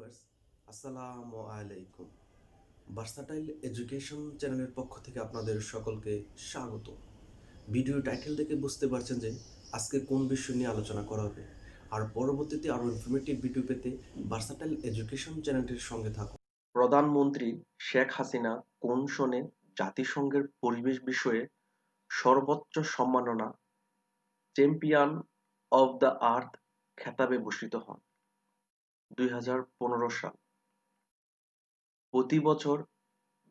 Viewers, আসসালামু আলাইকুম। Versatile education চ্যানেলের পক্ষ থেকে আপনাদের সকলকে স্বাগত। ভিডিও টাইটেল দেখে বুঝতে পারছেন যে আজকে কোন বিষয় নিয়ে আলোচনা করা হবে। আর পরবর্তীতে আরও ইনফরমেটিভ ভিডিও পেতে ভার্সাটাইল এডুকেশন চ্যানেলটির সঙ্গে থাকুন। প্রধানমন্ত্রী শেখ হাসিনা কোন সনে জাতিসংঘের পরিবেশ বিষয়ে সর্বোচ্চ সম্মাননা চ্যাম্পিয়ন অব দ্য আর্থ খেতাবে ভূষিত হন? 2015 সাল। প্রতি বছর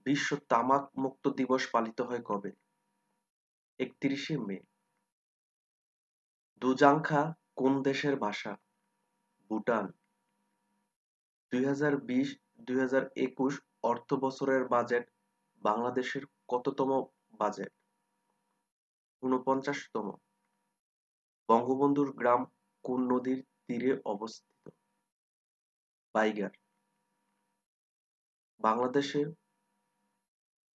বিশ্ব তামাক মুক্ত দিবস পালিত হয় কবে? 31শে মে। দুজাংখা কোন দেশের ভাষা? ভুটান। 2020-2021 অর্থবছরের বাজেট বাংলাদেশের কততম বাজেট? 49তম। বঙ্গবন্ধুর গ্রাম কোন নদীর তীরে অবস্থিত? বাইগার। বাংলাদেশে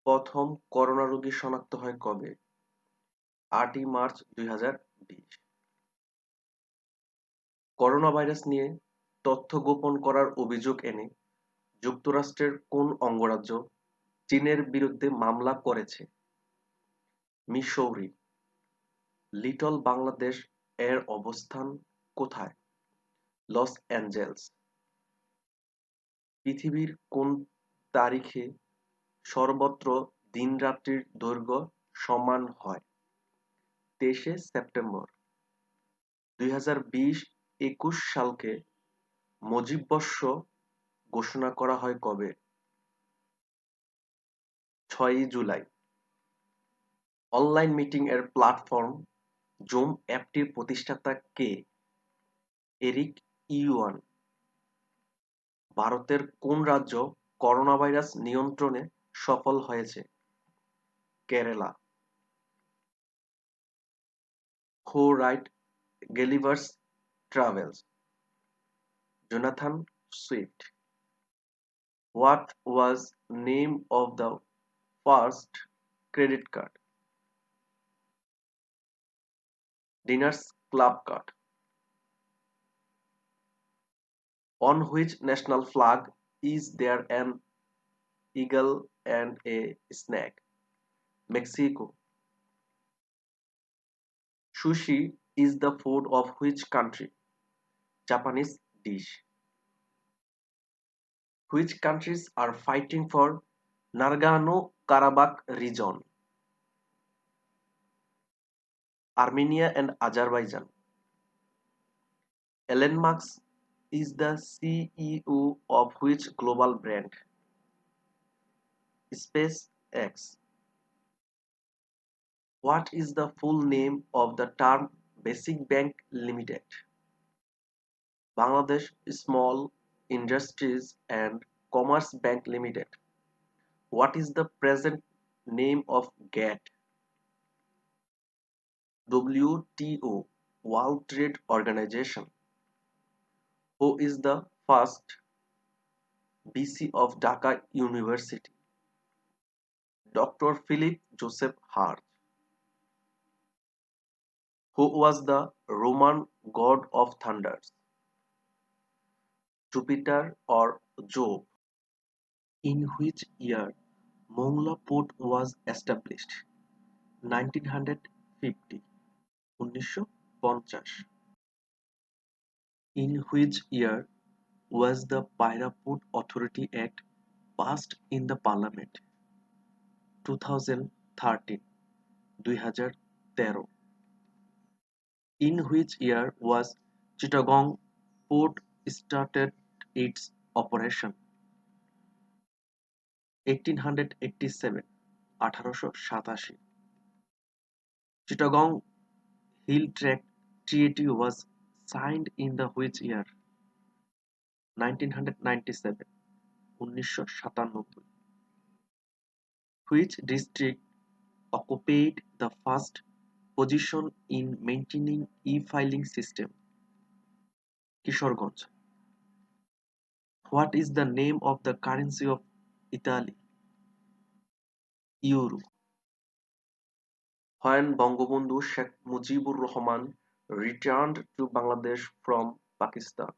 প্রথম করোনা রোগী শনাক্ত হয় কবে? 8ই মার্চ 2020। করোনা ভাইরাস নিয়ে তথ্য গোপন করার অভিযোগ এনে যুক্তরাষ্ট্রের কোন অঙ্গরাজ্য চীনের বিরুদ্ধে মামলা করেছে? মিসৌরি। লিটল বাংলাদেশ এর অবস্থান কোথায়? Los Angeles. পৃথিবীর কোন তারিখে সর্বত্র দিন-রাত্রির দৈর্ঘ্য সমান হয়? 23শে সেপ্টেম্বর। 2020-21 সালকে মুজিববর্ষ ঘোষণা করা হয় কবে? 6ই জুলাই। অনলাইন মিটিং এর প্ল্যাটফর্ম জুম অ্যাপটির প্রতিষ্ঠাতা কে? Eric yuan. ভারতের কোন রাজ্য করোনা ভাইরাস নিয়ন্ত্রণে সফল হয়েছে? Kerala. Who write Gulliver's Travels? Jonathan Swift. What was name of the first credit card? Diners Club card. On which national flag is there an eagle and a snake? Mexico. Sushi is the food of which country? Japanese dish. Which countries are fighting for Nagorno-Karabakh region? Armenia and Azerbaijan. Elon Musk is the CEO of which global brand? SpaceX. What is the full name of the term Basic Bank Limited? Bangladesh Small Industries and Commerce Bank Limited. What is the present name of GATT? WTO, World Trade Organization. Who is the first VC of Dhaka University? Dr. Philip Joseph Hart. Who was the Roman god of thunders? Jupiter or Jove? In which year Mongla Port was established? 1950. 1950. In which year was the Pairaput Authority Act passed in the Parliament? 2013. 2013. In which year was Chittagong Port started its operation? 1887. 1887. Chittagong Hill Tract Treaty was signed in the which year? 1997. 1997. Which district occupied the first position in maintaining e-filing system? Kishoreganj. What is the name of the currency of Italy? Euro. When Bangabandhu Sheikh Mujibur Rahman returned to Bangladesh from Pakistan?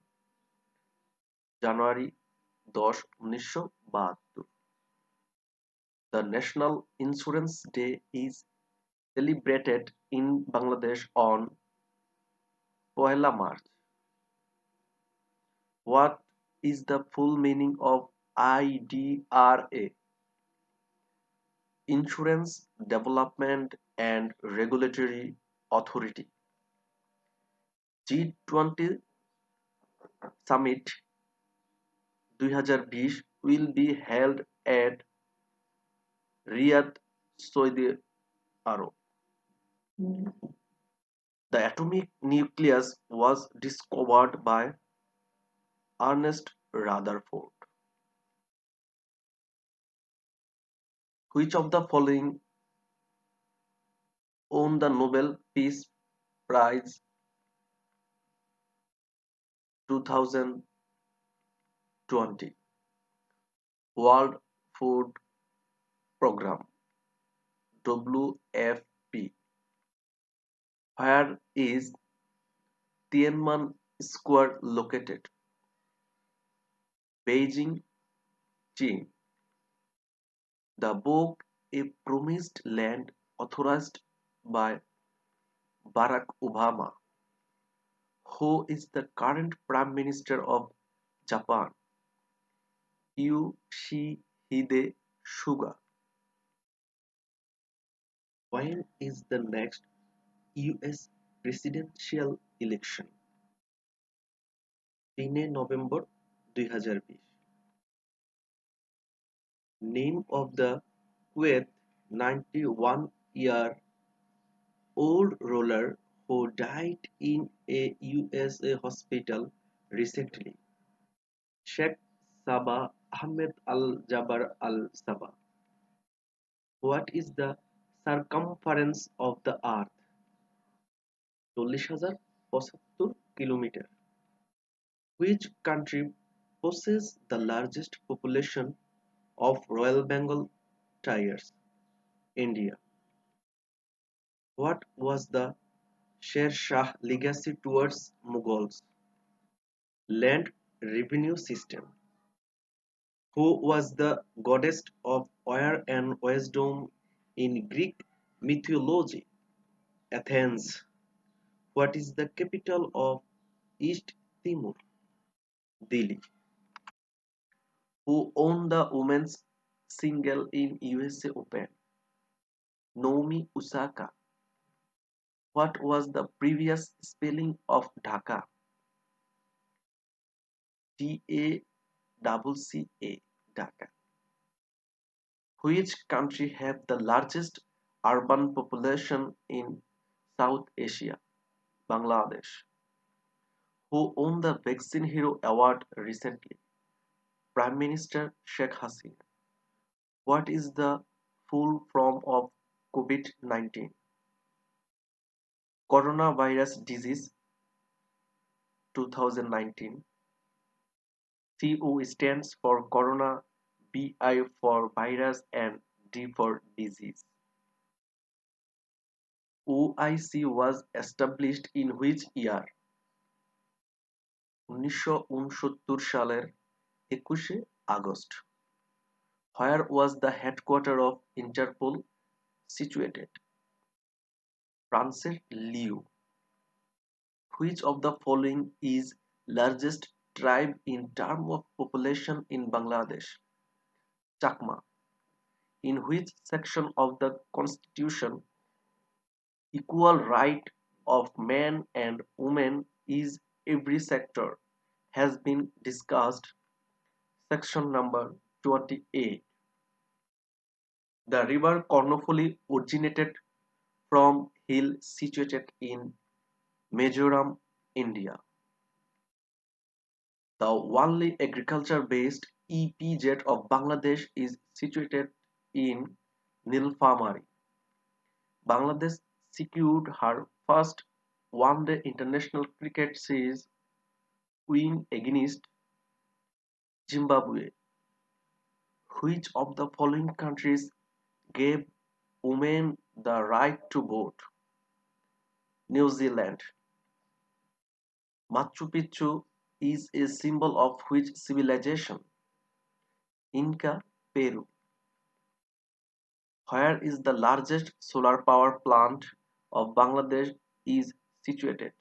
January 10/10/1972। The National Insurance Day is celebrated in Bangladesh on 1 March. What is the full meaning of IDRA? Insurance Development and Regulatory Authority. G20 Summit 2020 will be held at Riyadh, Saudi Arab. The atomic nucleus was discovered by Ernest Rutherford. Which of the following won the Nobel Peace Prize 2020? World Food Programme WFP. Where is Tiananmen Square located? Beijing, China. The book A Promised Land, authored by Barack Obama, who is the current Prime Minister of Japan, Yoshihide Suga. When is the next US presidential election? 3 November 2020. Name of the Kuwait 91-year-old ruler who died in a USA hospital recently. Sheikh Sabah Ahmed Al-Jaber Al-Sabah. What is the circumference of the earth? 40,075 kilometers. Which country possesses the largest population of Royal Bengal tigers? India. What was the Sher Shah legacy towards Mughals? Land revenue system. Who was the goddess of war and wisdom in Greek mythology? Athens. What is the capital of East Timor? Delhi. Who won the women's single in USA Open? Naomi Osaka. What was the previous spelling of Dhaka? DACCA. Dhaka. Which country have the largest urban population in South Asia? Bangladesh. Who won the Vaccine Hero Award recently? Prime Minister Sheikh Hasina. What is the full form of COVID-19? Coronavirus disease 2019. CO stands for corona, BI for virus and D for disease. OIC was established in which year? 1969 সালের 21 August. Where was the headquarters of Interpol situated? ফ্রান্সের লিও. Which of the following is largest tribe in terms of population in Bangladesh? Chakma. In which section of the Constitution equal right of men and women is every sector has been discussed? Section number 28. The river Kornofuli originated from hill situated in Mizoram, India. The only agriculture-based EPZ of Bangladesh is situated in Nilphamari. Bangladesh secured her first one-day international cricket series win against Zimbabwe. Which of the following countries gave women the right to vote? New Zealand. Machu Picchu is a symbol of which civilization? Inca, Peru. Where is the largest solar power plant of Bangladesh is situated?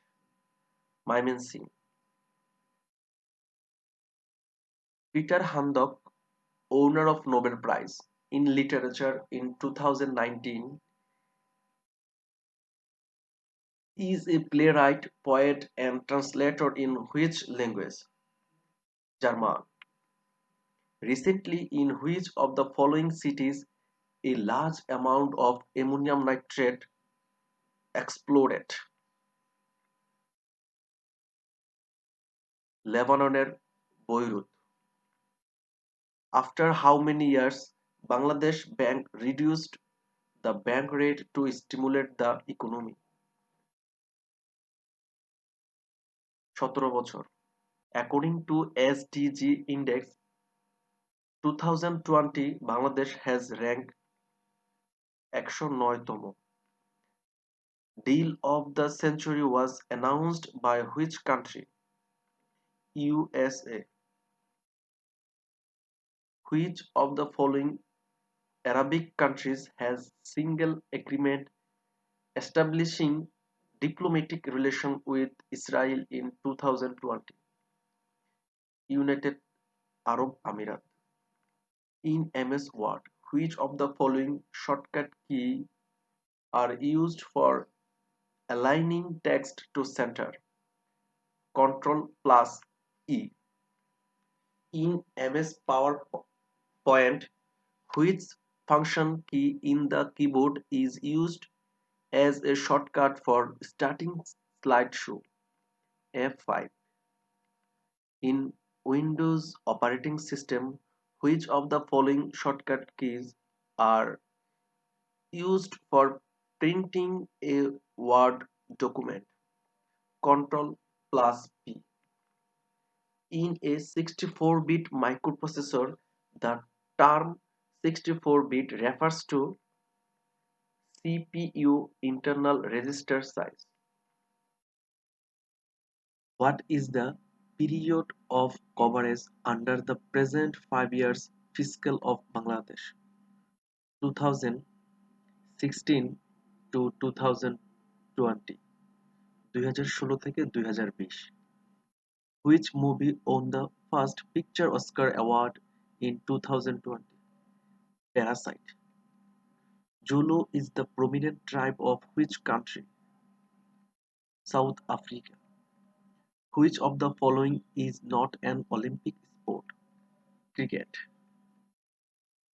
Mymensingh. Peter Handok, owner of Nobel Prize in Literature in 2019, is a playwright, poet, and translator in which language? German. Recently, in which of the following cities a large amount of ammonium nitrate exploded? লেবাননের Beirut. After how many years Bangladesh Bank reduced the bank rate to stimulate the economy? 17 বছর. According to SDG Index 2020, Bangladesh has ranked 109তম. Deal of the century was announced by which country? USA. Which of the following Arabic countries has single agreement establishing diplomatic relation with Israel in 2020? United Arab Emirates. In MS Word, which of the following shortcut key are used for aligning text to center? Control plus E. In MS PowerPoint, which function key in the keyboard is used as a shortcut for starting slideshow? F5. In Windows operating system, which of the following shortcut keys are used for printing a Word document? Control plus P. In a 64-bit microprocessor, the term 64-bit refers to CPU internal register size. What is the period of coverage under the present 5 years fiscal of Bangladesh? 2016 to 2020, 2016 থেকে 2020. Which movie won the first Picture Oscar Award in 2020? Parasite. Zulu is the prominent tribe of which country? South Africa. Which of the following is not an Olympic sport? Cricket.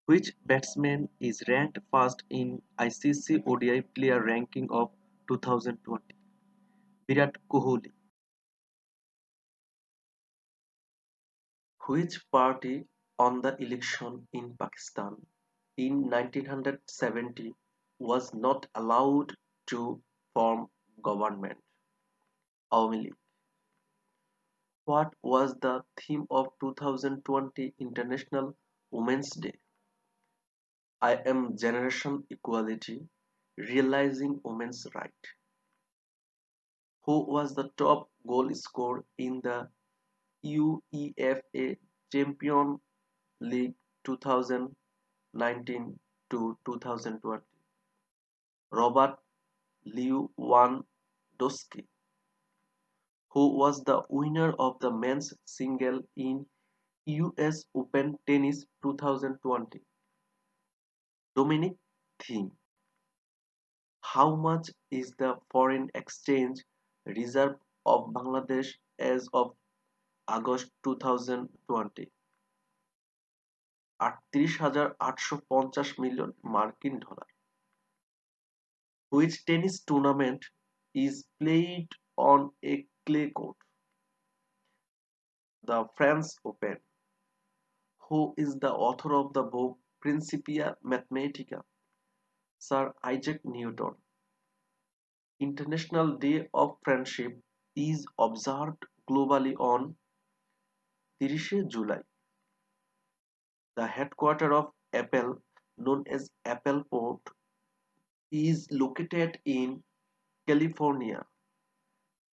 Which batsman is ranked first in ICC ODI player ranking of 2020? Virat Kohli. Which party won the election in Pakistan in 1970 was not allowed to form government? Awami League. What was the theme of 2020 International Women's Day? I am Generation Equality, Realizing Women's Right. Who was the top goal scorer in the UEFA Champions League 2019 to 2020? Robert Lewandowski. Who was the winner of the men's single in US Open Tennis 2020? Dominic Thiem. How much is the foreign exchange reserve of Bangladesh as of August 2020? ৩৮,৮৫০ মার্কিন dollar. Which tennis tournament is played on a clay court? The French Open. Who is the author of the book Principia Mathematica? Sir Isaac Newton. International Day of Friendship is observed globally on 30 July. The headquarters of Apple, known as Appleport, is located in California.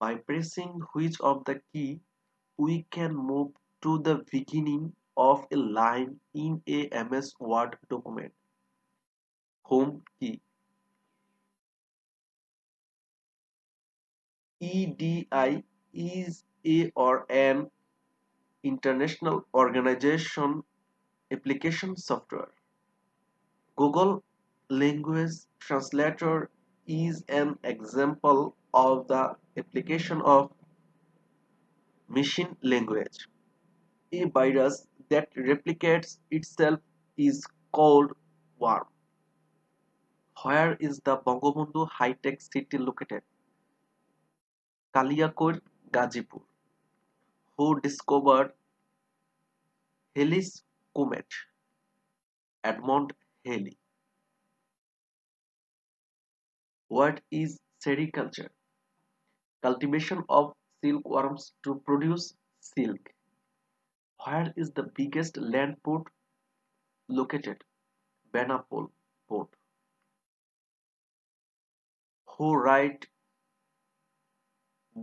By pressing which of the key we can move to the beginning of a line in a MS Word document. Home key. EDI is a or an international organization application software. Google Language Translator is an example of the application of machine language. A virus that replicates itself is called worm. Where is the Bangabandhu High-Tech City located? Kaliakot, Gazipur. Who discovered Halley's Comet? Edmond Halley. What is sericulture? Cultivation of silkworms to produce silk. Where is the biggest land port located? Benapole Port. Who write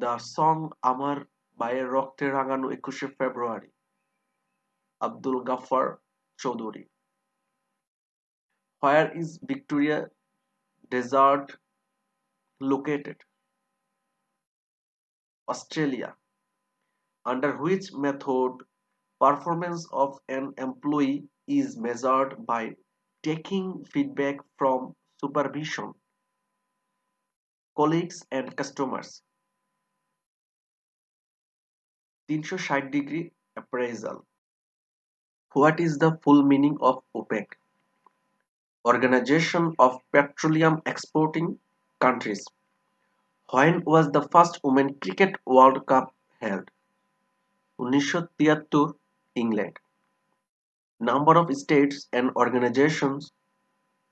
the song আমার বায়ের রক্তে রাঙানো 21শে ফেব্রুয়ারি? Abdul Gaffar Chowdhury. Where is Victoria Desert located? Australia. Under which method performance of an employee is measured by taking feedback from supervision, colleagues and customers? 360-degree appraisal. What is the full meaning of OPEC? Organization of Petroleum Exporting Countries. When was the first Women Cricket World Cup held? 1973, England. Number of states and organizations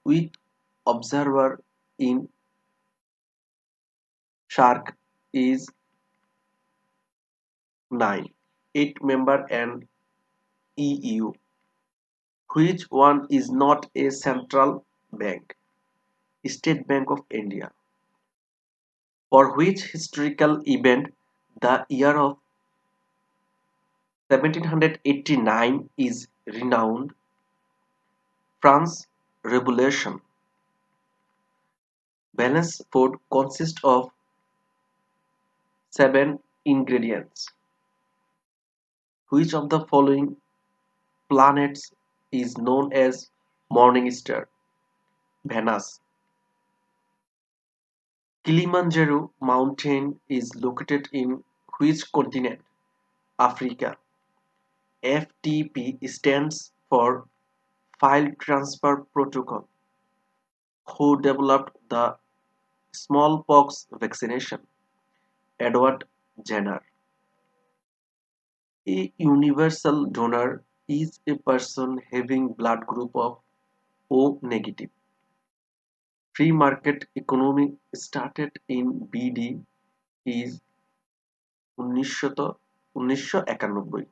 with observer in SHARK is 9. 8 member and EU. Which one is not a central bank? State Bank of India. For which historical event the year of 1789 is renowned? France Revolution. Balanced food consists of 7 ingredients. Which of the following planets is known as morning star? Venus. Kilimanjaro mountain is located in which continent? Africa. FTP stands for File Transfer Protocol. Who developed the smallpox vaccination? Edward Jenner. A universal donor is a person having blood group of O negative. Free market economy started in BD is 1991.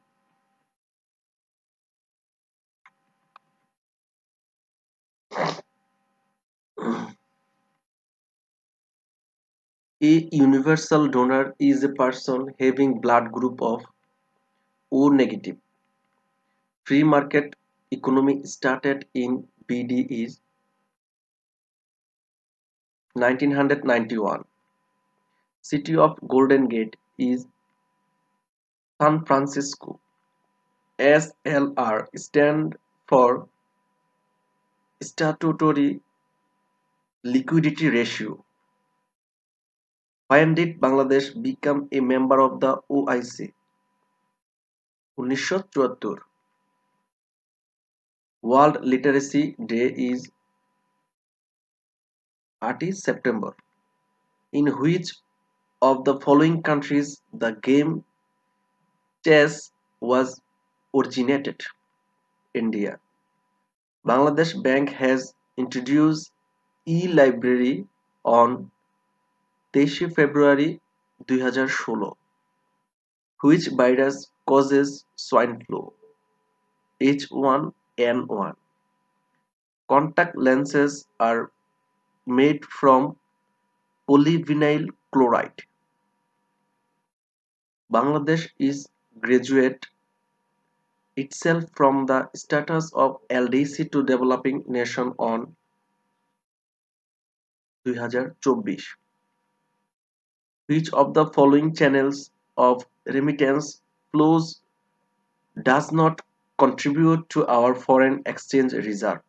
A universal donor is a person having blood group of O negative. Free market economy started in BD is 1991. City of Golden Gate is San Francisco. SLR stand for Statutory Liquidity Ratio. When did Bangladesh become a member of the OIC? 1974. World Literacy Day is 30 September. In which of the following countries the game chess was originated? India. Bangladesh Bank has introduced e-library on 23 February 2016. Which virus causes swine flu? H1N1. Contact lenses are made from polyvinyl chloride. Bangladesh is graduate itself from the status of LDC to developing nation on 2024? Which of the following channels of remittance flows does not contribute to our foreign exchange reserve?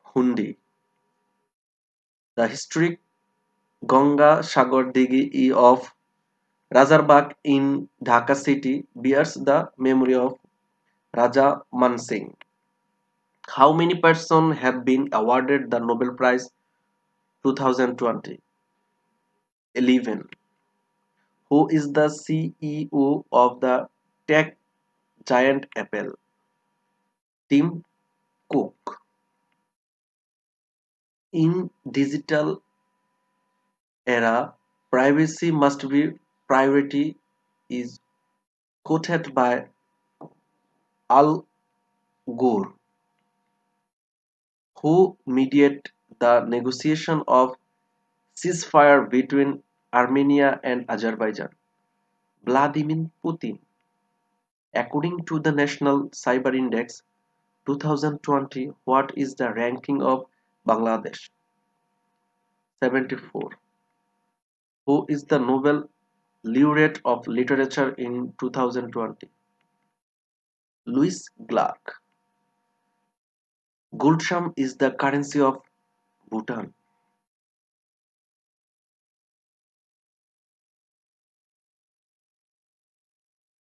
Hundi. The historic Ganga Sagar Digi of Razarbagh in Dhaka city bears the memory of Raja Man Singh. How many persons have been awarded the Nobel Prize 2020? 11. Who is the CEO of the tech giant Apple? Tim Cook. In digital era, privacy must be priority is quoted by Al Gore, who mediated the negotiation of ceasefire between Armenia and Azerbaijan. Vladimir Putin. According to the National Cyber Index 2020, what is the ranking of Bangladesh? 74. Who is the Nobel laureate of literature in 2020? Louis Clark. Gulsham is the currency of Bhutan.